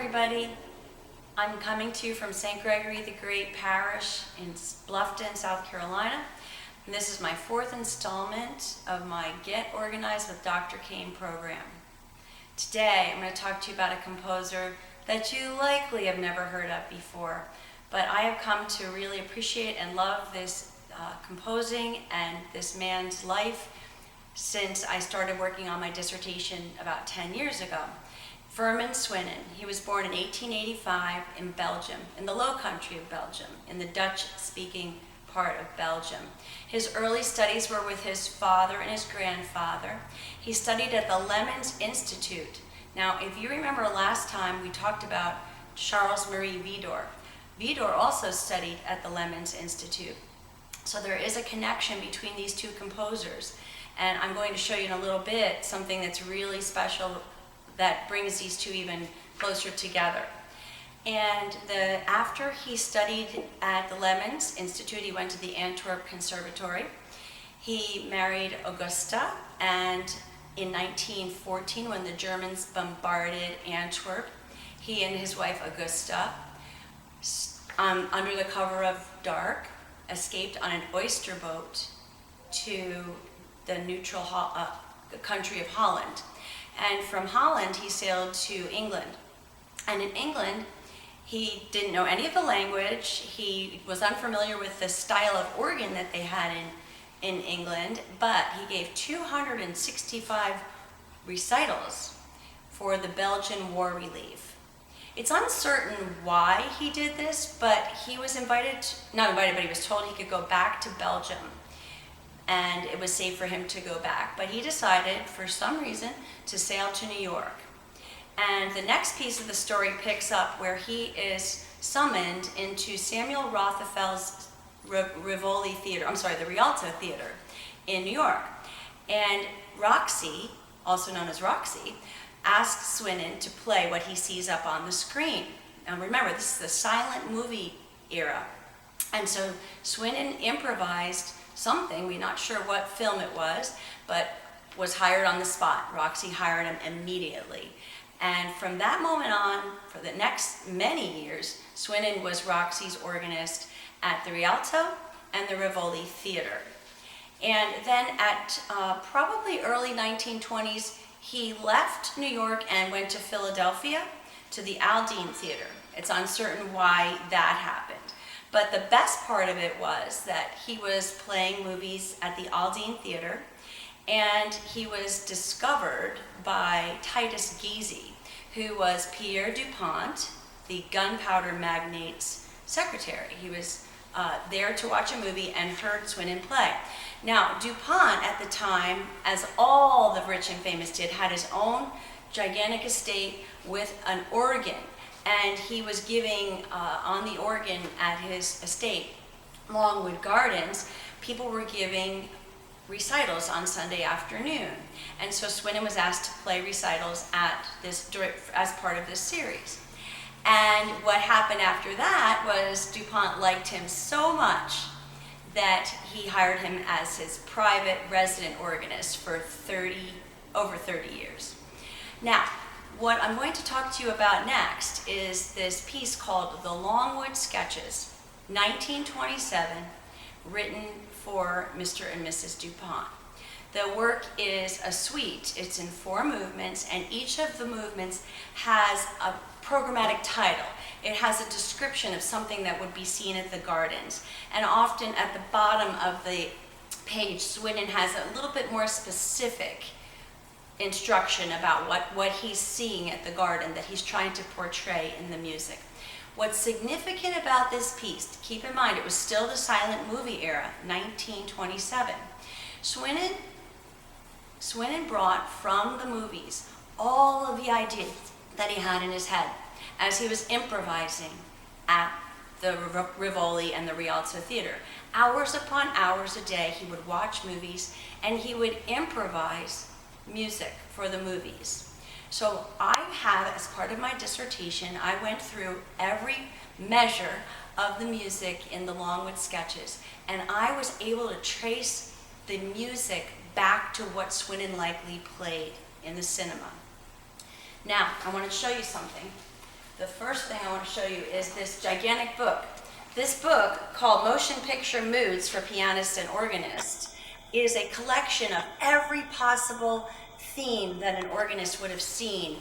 everybody. I'm coming to you from St. Gregory the Great Parish in Bluffton, South Carolina. And this is my fourth installment of my Get Organized with Dr. Kane program. Today, I'm going to talk to you about a composer that you likely have never heard of before, but I have come to really appreciate and love this composing and this man's life since I started working on my dissertation about 10 years ago. Firmin Swinnen. He was born in 1885 in Belgium, in the Low Country of Belgium, in the Dutch-speaking part of Belgium. His early studies were with his father and his grandfather. He studied at the Lemons Institute. Now, if you remember last time we talked about Charles-Marie Widor. Widor also studied at the Lemons Institute. So there is a connection between these two composers. And I'm going to show you in a little bit something that's really special that brings these two even closer together. And after he studied at the Lemons Institute, he went to the Antwerp Conservatory. He married Augusta, and in 1914, when the Germans bombarded Antwerp, he and his wife Augusta, under the cover of dark, escaped on an oyster boat to the neutral country of Holland. And from Holland, he sailed to England. And in England, he didn't know any of the language. He was unfamiliar with the style of organ that they had in England, but he gave 265 recitals for the Belgian War Relief. It's uncertain why he did this, but he was not invited, but he was told he could go back to Belgium. And it was safe for him to go back. But he decided, for some reason, to sail to New York. And the next piece of the story picks up where he is summoned into Samuel Rothaphel's Rivoli Theater, the Rialto Theater in New York. And Roxy, also known as Roxy, asks Swinnen to play what he sees up on the screen. Now remember, this is the silent movie era. And so Swinnen improvised something, we're not sure what film it was, but was hired on the spot. Roxy hired him immediately. And from that moment on, for the next many years, Swinnen was Roxy's organist at the Rialto and the Rivoli Theater. And then at probably early 1920s, he left New York and went to Philadelphia to the Aldine Theater. It's uncertain why that happened. But the best part of it was that he was playing movies at the Aldine Theater, and he was discovered by Titus Giese, who was Pierre du Pont, the gunpowder magnate's secretary. He was there to watch a movie and heard Swinnen play. Now, du Pont at the time, as all the rich and famous did, had his own gigantic estate with an organ. And he was giving on the organ at his estate, Longwood Gardens, people were giving recitals on Sunday afternoon. And so Swinnen was asked to play recitals as part of this series. And what happened after that was DuPont liked him so much that he hired him as his private resident organist for over 30 years. Now, what I'm going to talk to you about next is this piece called The Longwood Sketches, 1927, written for Mr. and Mrs. DuPont. The work is a suite. It's in 4 movements, and each of the movements has a programmatic title. It has a description of something that would be seen at the gardens. And often at the bottom of the page, Swinnen has a little bit more specific instruction about what he's seeing at the garden that he's trying to portray in the music. What's significant about this piece, keep in mind it was still the silent movie era, 1927. Swinnen brought from the movies all of the ideas that he had in his head as he was improvising at the Rivoli and the Rialto Theater. Hours upon hours a day he would watch movies and he would improvise music for the movies. So I have, as part of my dissertation, I went through every measure of the music in the Longwood Sketches, and I was able to trace the music back to what Swinnen likely played in the cinema. Now, I want to show you something. the first thing I want to show you is this gigantic book. This book, called Motion Picture Moods for Pianist and Organist, is a collection of every possible theme that an organist would have seen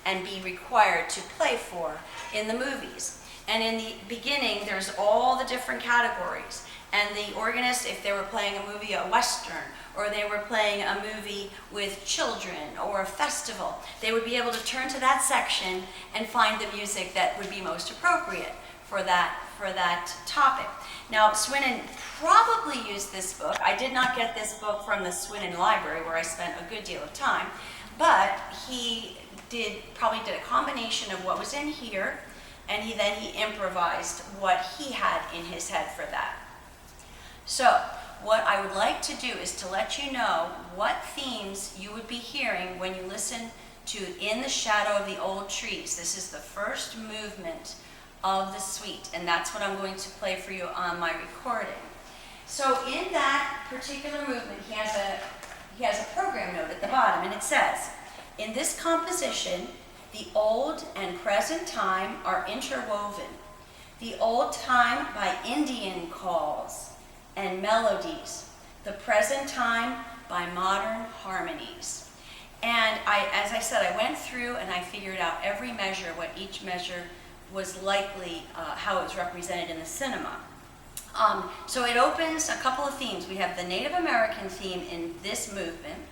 and be required to play for in the movies. And in the beginning, there's all the different categories. And the organist, if they were playing a movie, a Western, or they were playing a movie with children or a festival, they would be able to turn to that section and find the music that would be most appropriate for that topic. Now, Swinnen probably used this book. I did not get this book from the Swinnen Library, where I spent a good deal of time, but he probably did a combination of what was in here, and then he improvised what he had in his head for that. So, what I would like to do is to let you know what themes you would be hearing when you listen to In the Shadow of the Old Trees. This is the first movement of the suite, and that's what I'm going to play for you on my recording. So in that particular movement, he has a program note at the bottom, and it says, in this composition, the old and present time are interwoven. The old time by Indian calls and melodies, the present time by modern harmonies. And as I said, I went through and I figured out every measure, what each measure was likely, how it was represented in the cinema. So it opens a couple of themes. We have the Native American theme in this movement.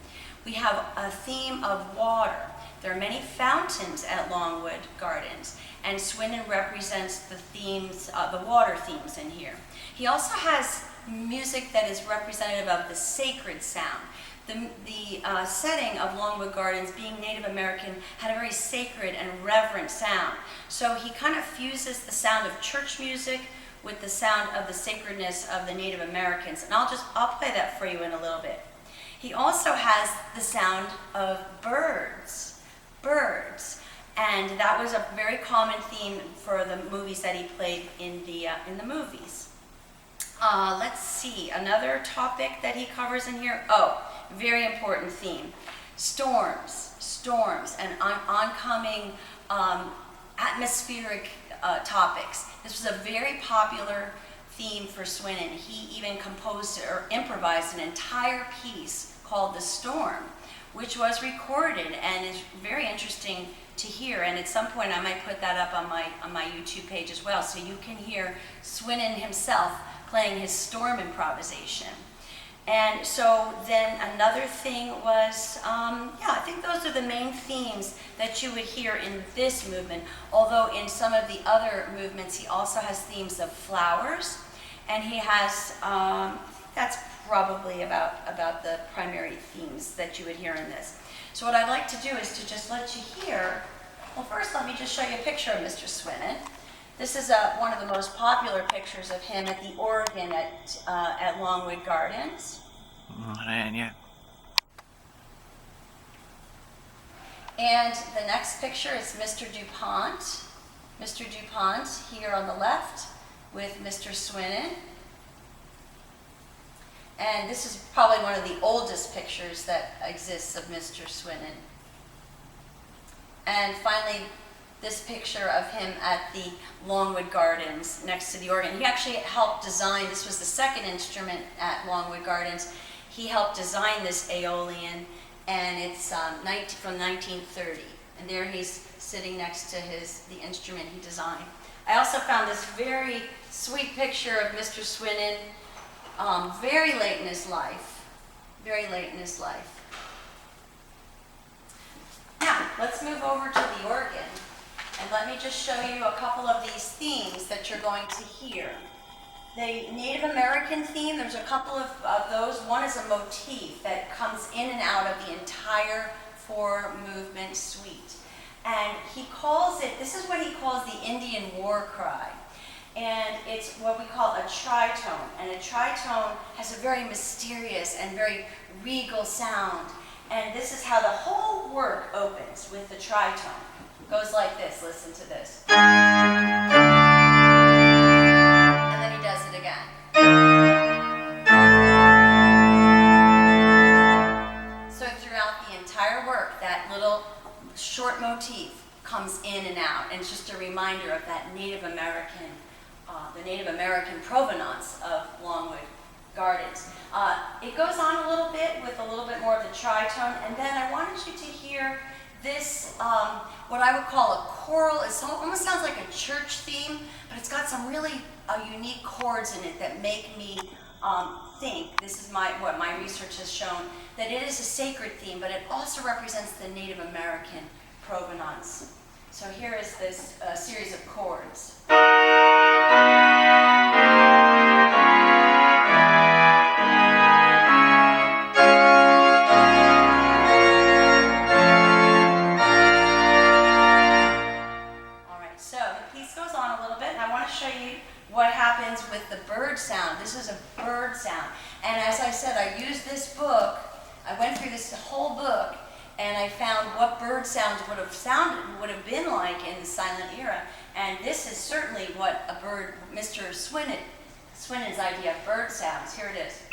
We have a theme of water. There are many fountains at Longwood Gardens, and Swinnen represents the themes, the water themes in here. He also has music that is representative of the sacred sound. The setting of Longwood Gardens, being Native American, had a very sacred and reverent sound. So he kind of fuses the sound of church music with the sound of the sacredness of the Native Americans. And I'll play that for you in a little bit. He also has the sound of birds. And that was a very common theme for the movies that he played in the movies. Let's see, another topic that he covers in here. Oh, very important theme. Storms, and oncoming atmospheric topics. This was a very popular theme for Swinnen. He even composed or improvised an entire piece called The Storm, which was recorded and is very interesting to hear. And at some point I might put that up on my YouTube page as well, so you can hear Swinnen himself playing his storm improvisation. And so then another thing was, I think those are the main themes that you would hear in this movement, although in some of the other movements he also has themes of flowers, and he has, that's probably about the primary themes that you would hear in this. So what I'd like to do is to just let you hear, well, first let me just show you a picture of Mr. Swinnen. This is one of the most popular pictures of him at the organ at Longwood Gardens. Yeah. And the next picture is Mr. Du Pont. Mr. Du Pont here on the left with Mr. Swinnen. And this is probably one of the oldest pictures that exists of Mr. Swinnen. And finally, this picture of him at the Longwood Gardens next to the organ. He actually helped design, this was the second instrument at Longwood Gardens. He helped design this Aeolian, and it's from 1930. And there he's sitting next to the instrument he designed. I also found this very sweet picture of Mr. Swinnen, very late in his life. Now, let's move over to the organ. And let me just show you a couple of these themes that you're going to hear. The Native American theme, there's a couple of those. One is a motif that comes in and out of the entire four-movement suite. And he calls it, this is what he calls the Indian war cry. And it's what we call a tritone. And a tritone has a very mysterious and very regal sound. And this is how the whole work opens, with the tritone. Goes like this, listen to this. And then he does it again. So throughout the entire work, that little short motif comes in and out, and it's just a reminder of that Native American, the Native American provenance of Longwood Gardens. It goes on a little bit with a little bit more of the tritone, and then I wanted you to hear this, what I would call a choral. It almost sounds like a church theme, but it's got some really unique chords in it that make me think, this is what my research has shown, that it is a sacred theme, but it also represents the Native American provenance. So here is this series of chords. What happens with the bird sound. This is a bird sound. And as I said, I used this book. I went through this whole book and I found what bird sounds would have been like in the silent era. And this is certainly what a bird, Mr. Swinnen's idea of bird sounds. Here it is.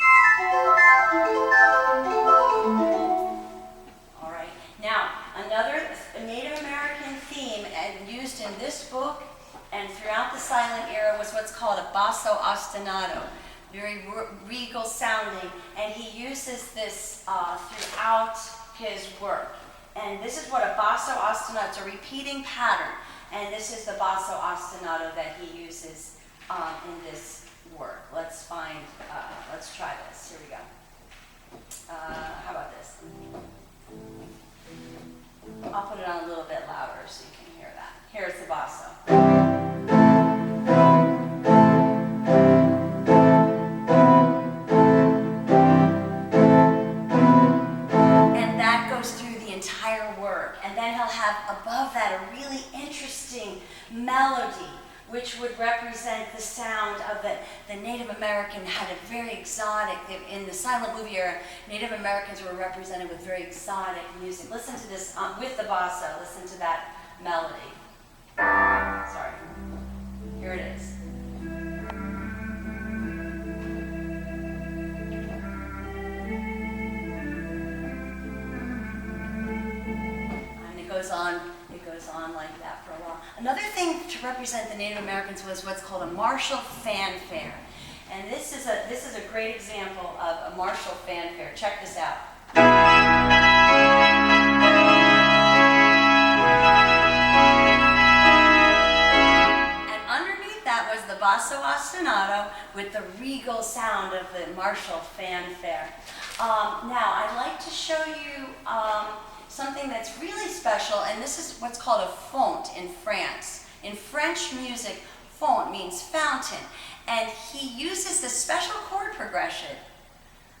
All right. Now, another Native American theme and used in this book and throughout the silent era was what's called a basso ostinato, very regal sounding, and he uses this throughout his work. And this is what a basso ostinato, it's a repeating pattern, and this is the basso ostinato that he uses in this work. Let's try this. Here we go. How about this? I'll put it on a little bit louder so you can hear that. Here's the basso. Above that, a really interesting melody, which would represent the sound of the Native American had a very exotic, in the silent movie era, Native Americans were represented with very exotic music. Listen to this with the basso, listen to that melody. Sorry, here it is. It goes on like that for a while. Another thing to represent the Native Americans was what's called a martial fanfare. And this is a great example of a martial fanfare. Check this out. And underneath that was the basso ostinato with the regal sound of the martial fanfare. Now, I'd like to show you something that's really special, and this is what's called a font in France. In French music, font means fountain, and he uses the special chord progression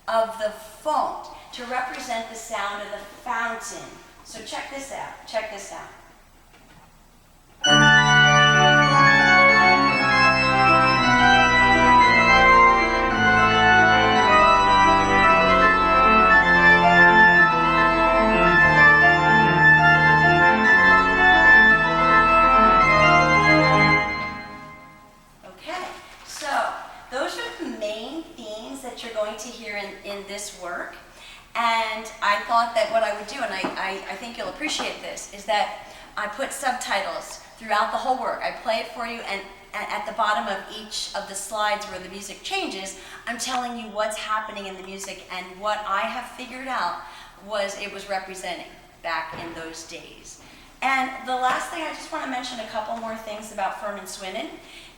of the font to represent the sound of the fountain. So check this out, check this out. In this work, and I thought that what I would do, and I think you'll appreciate this, is that I put subtitles throughout the whole work. I play it for you, and at the bottom of each of the slides where the music changes, I'm telling you what's happening in the music, and what I have figured out it was representing back in those days. And the last thing, I just want to mention a couple more things about Firmin Swinnen.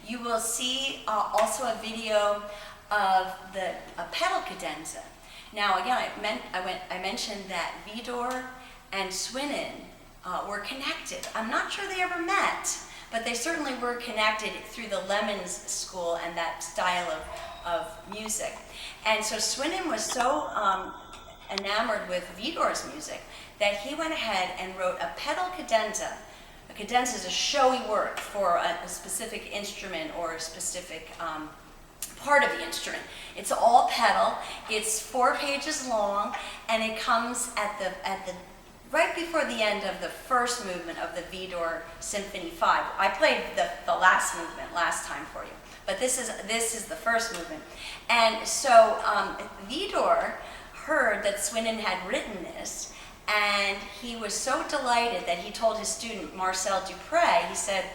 You will see also a video of a pedal cadenza. Now again, I mentioned that Vidor and Swinnen were connected. I'm not sure they ever met, but they certainly were connected through the Lemons school and that style of music. And so Swinnen was so enamored with Vidor's music that he went ahead and wrote a pedal cadenza. A cadenza is a showy work for a specific instrument or a specific part of the instrument. It's all pedal. It's 4 pages long, and it comes at the right before the end of the first movement of the Vidor Symphony 5. I played the last movement last time for you, but this is the first movement. And so Vidor heard that Swinnen had written this, And he was so delighted that he told his student, Marcel Dupré, he said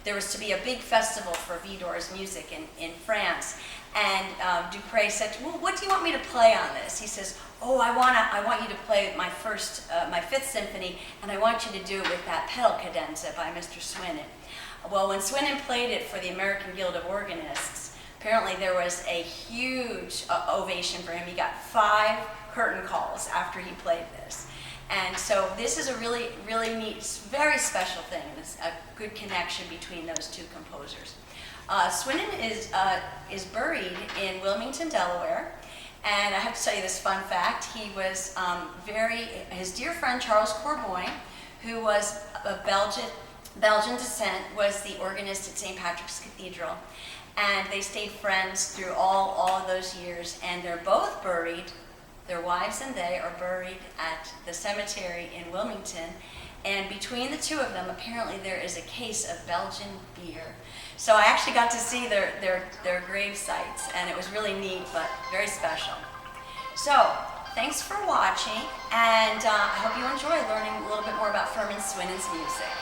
there was to be a big festival for Widor's music in France. And Dupré said, well, what do you want me to play on this? He says, oh, I want you to play my Fifth Symphony, and I want you to do it with that pedal cadenza by Mr. Swinnen. Well, when Swinnen played it for the American Guild of Organists, apparently there was a huge ovation for him. He got 5 curtain calls after he played this. And so this is a really, really neat, very special thing, and it's a good connection between those two composers. Swinnen is buried in Wilmington, Delaware, and I have to tell you this fun fact. He was his dear friend Charles Corboin, who was of Belgian descent, was the organist at St. Patrick's Cathedral, and they stayed friends through all of those years, and they're both buried. Their wives and they are buried at the cemetery in Wilmington, and between the two of them, apparently there is a case of Belgian beer. So I actually got to see their grave sites, and it was really neat, but very special. So, thanks for watching, and I hope you enjoy learning a little bit more about Firmin Swinnen's music.